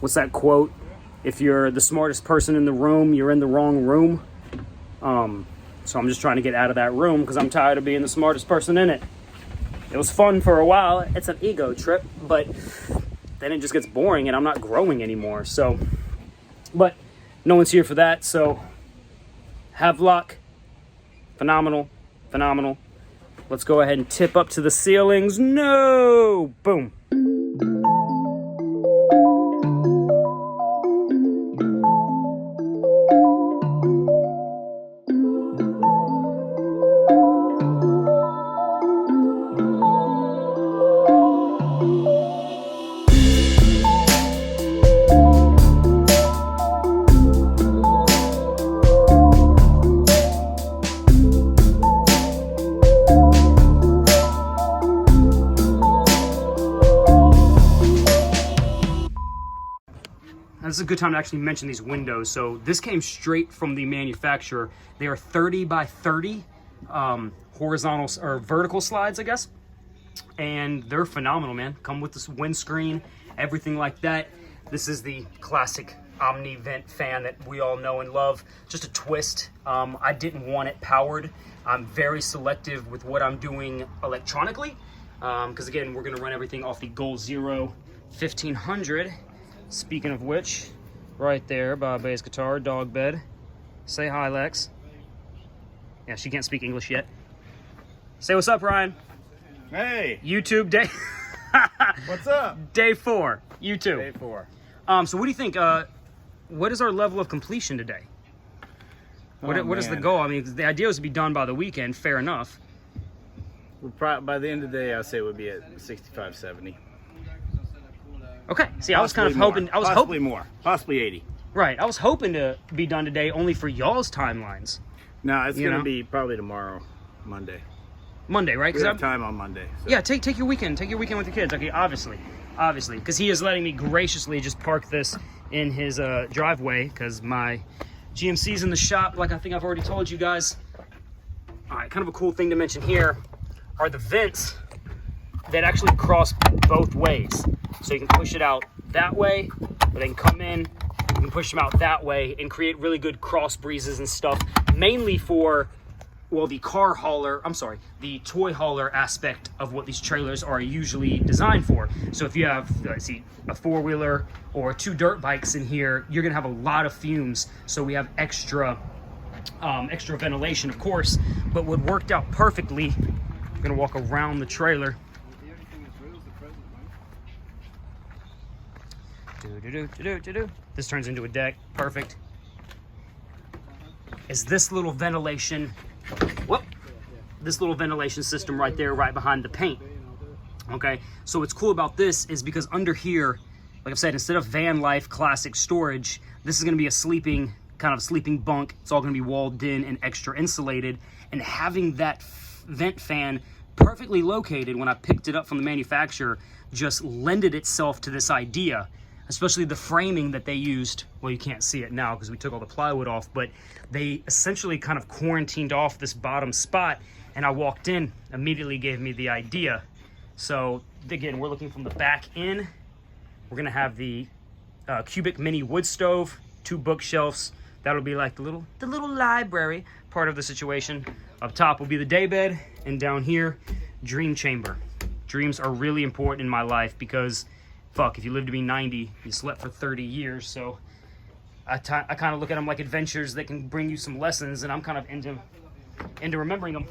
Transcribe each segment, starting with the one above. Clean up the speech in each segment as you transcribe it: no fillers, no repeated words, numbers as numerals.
what's that quote? If you're the smartest person in the room, you're in the wrong room. So I'm just trying to get out of that room because I'm tired of being the smartest person in it. It was fun for a while. It's an ego trip, but then it just gets boring and I'm not growing anymore. So, but no one's here for that. So have luck. Phenomenal. Let's go ahead and tip up to the ceilings. No! Boom. This is a good time to actually mention these windows. So this came straight from the manufacturer. They are 30 by 30 horizontal or vertical slides, I guess. And they're phenomenal, man. Come with this windscreen, everything like that. This is the classic Omni vent fan that we all know and love. Just a twist. I didn't want it powered. I'm very selective with what I'm doing electronically. Because again, we're gonna run everything off the Goal Zero 1500. Speaking of which, right there by bass guitar, dog bed. Say hi, Lex. Yeah, she can't speak English yet. Say what's up, Ryan. Hey. YouTube day. What's up? Day 4. YouTube. Day 4. So what do you think? What is our level of completion today? What is the goal? I mean, the idea was to be done by the weekend. Fair enough. By the end of the day, I'd say it would be at 65, 70. Okay. See, I was kind of hoping. I was possibly hoping more. Possibly 80. Right. I was hoping to be done today, only for y'all's timelines. No, it's going to be probably tomorrow, Monday. Monday, right? We have time on Monday. So. Yeah, take your weekend. Take your weekend with your kids. Okay, obviously, because he is letting me graciously just park this in his driveway because my GMC's in the shop, like I think I've already told you guys. All right, kind of a cool thing to mention here are the vents that actually cross both ways. So you can push it out that way, or they can come in, you can push them out that way and create really good cross breezes and stuff, mainly for, well, the the toy hauler aspect of what these trailers are usually designed for. So if you have, a four-wheeler or 2 dirt bikes in here, you're gonna have a lot of fumes. So we have extra ventilation, of course, but what worked out perfectly, I'm gonna walk around the trailer. This turns into a deck. Perfect. Is this little ventilation, this little ventilation system right there, right behind the paint. Okay, so what's cool about this is because under here, like I've said, instead of van life classic storage, this is gonna be a sleeping bunk. It's all gonna be walled in and extra insulated, and having that vent fan perfectly located when I picked it up from the manufacturer just lended itself to this idea. Especially the framing that they used. Well, you can't see it now because we took all the plywood off, but they essentially kind of quarantined off this bottom spot, and I walked in, immediately gave me the idea. So again, we're looking from the back in. We're gonna have the cubic mini wood stove, 2 bookshelves. That'll be like the little library part of the situation. Up top will be the daybed, and down here, dream chamber. Dreams are really important in my life because fuck, if you live to be 90, you slept for 30 years, so I kind of look at them like adventures that can bring you some lessons, and I'm kind of into remembering them.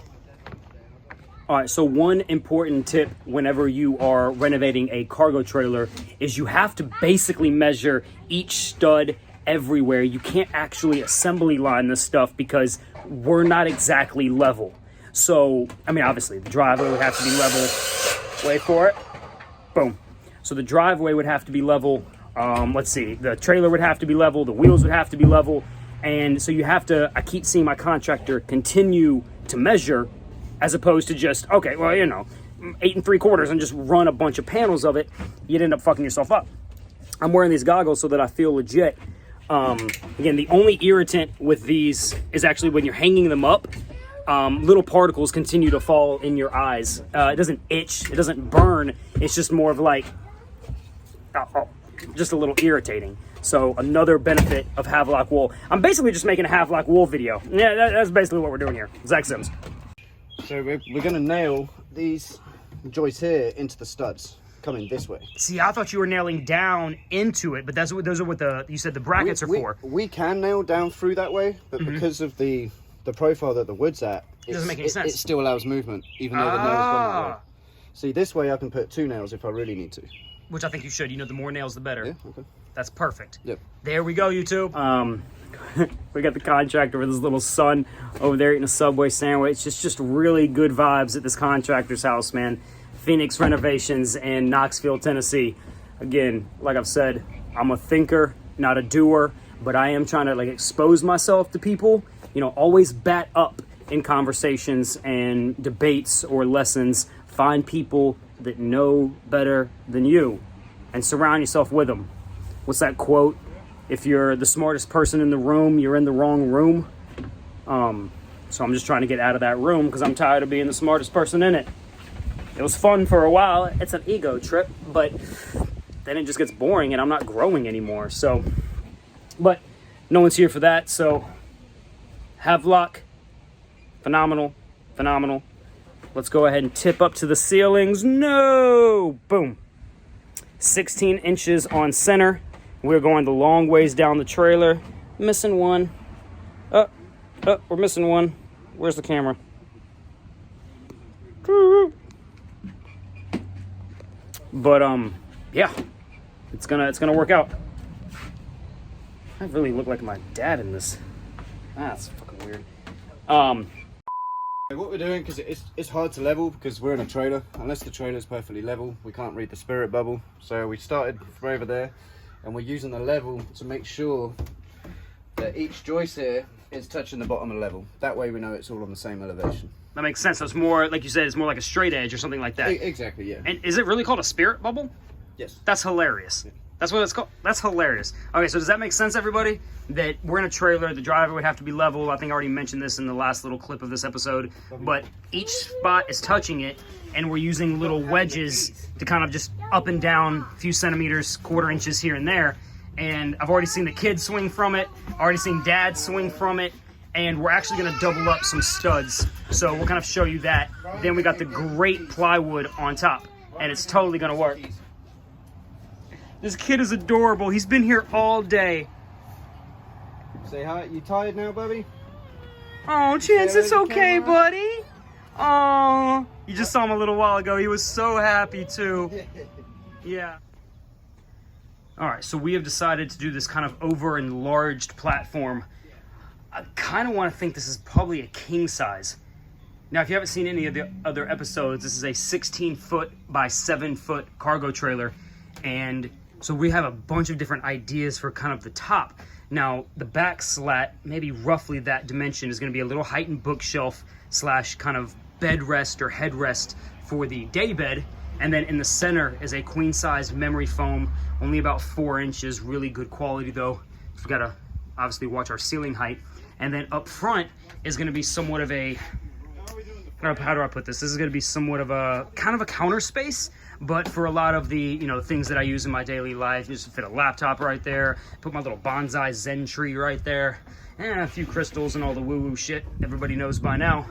All right, so one important tip whenever you are renovating a cargo trailer is you have to basically measure each stud everywhere. You can't actually assembly line this stuff because we're not exactly level. So, I mean, obviously, the driveway would have to be level. Wait for it. Boom. So the driveway would have to be level. The trailer would have to be level. The wheels would have to be level. And so you have to, I keep seeing my contractor continue to measure as opposed to just, okay, well, 8 3/4 and just run a bunch of panels of it. You'd end up fucking yourself up. I'm wearing these goggles so that I feel legit. Again, the only irritant with these is actually when you're hanging them up, little particles continue to fall in your eyes. It doesn't itch, it doesn't burn. It's just more of like, just a little irritating. So another benefit of Havelock wool. I'm basically just making a Havelock wool video. Yeah, that's basically what we're doing here. Zack Symes. So we're going to nail these joists here into the studs, coming this way. See, I thought you were nailing down into it, but those are what you said the brackets are for. We can nail down through that way, but because of the profile that the wood's at, it doesn't make any sense. It still allows movement, even though the nail's gone that way. See, this way I can put 2 nails if I really need to. Which I think you should. You know, the more nails, the better. Yeah, okay. That's perfect. Yep. There we go, YouTube. We got the contractor with his little son over there eating a Subway sandwich. It's just really good vibes at this contractor's house, man. Phoenix Renovations in Knoxville, Tennessee. Again, like I've said, I'm a thinker, not a doer, but I am trying to like expose myself to people. You know, always bat up in conversations and debates or lessons. Find people that know better than you and surround yourself with them. What's that quote? If you're the smartest person in the room, you're in the wrong room. So I'm just trying to get out of that room because I'm tired of being the smartest person in it. It was fun for a while. It's an ego trip, but then it just gets boring and I'm not growing anymore. So, but no one's here for that. So Havelock, phenomenal. Let's go ahead and tip up to the ceilings. No, boom. 16 inches on center. We're going the long ways down the trailer. Missing one. We're missing one. Where's the camera? But yeah, it's gonna work out. I really look like my dad in this. That's fucking weird. What we're doing, because it's hard to level because we're in a trailer. Unless the trailer's perfectly level, we can't read the spirit bubble. So we started from over there, and we're using the level to make sure that each joist here is touching the bottom of the level. That way we know it's all on the same elevation. That makes sense. So it's more, like you said, it's more like a straight edge or something like that. Exactly, yeah. And is it really called a spirit bubble? Yes. That's hilarious. That's what it's called. That's hilarious. Okay, so does that make sense, everybody? That we're in a trailer, the driver would have to be level. I think I already mentioned this in the last little clip of this episode. But each spot is touching it, and we're using little wedges to kind of just up and down a few centimeters, quarter inches here and there. And I've already seen the kids swing from it. Already seen dad swing from it. And we're actually going to double up some studs. So we'll kind of show you that. Then we got the great plywood on top. And it's totally going to work. This kid is adorable. He's been here all day. Say hi. You tired now, Bubby? Oh, Chance, it's okay, buddy. Oh, you just saw him a little while ago. He was so happy, too. Yeah. All right, so we have decided to do this kind of over-enlarged platform. I kind of want to think this is probably a king size. Now, if you haven't seen any of the other episodes, this is a 16-foot by 7-foot cargo trailer. And so we have a bunch of different ideas for kind of the top. Now, the back slat, maybe roughly that dimension, is going to be a little heightened bookshelf / kind of bed rest or headrest for the day bed. And then in the center is a queen size memory foam, only about 4 inches, really good quality though. We've got to obviously watch our ceiling height. And then up front is going to be somewhat of a, how do I put this? This is going to be somewhat of a, kind of a counter space, but for a lot of the, you know, things that I use in my daily life. Just fit a laptop right there, put my little bonsai Zen tree right there, and a few crystals and all the woo-woo shit everybody knows by now.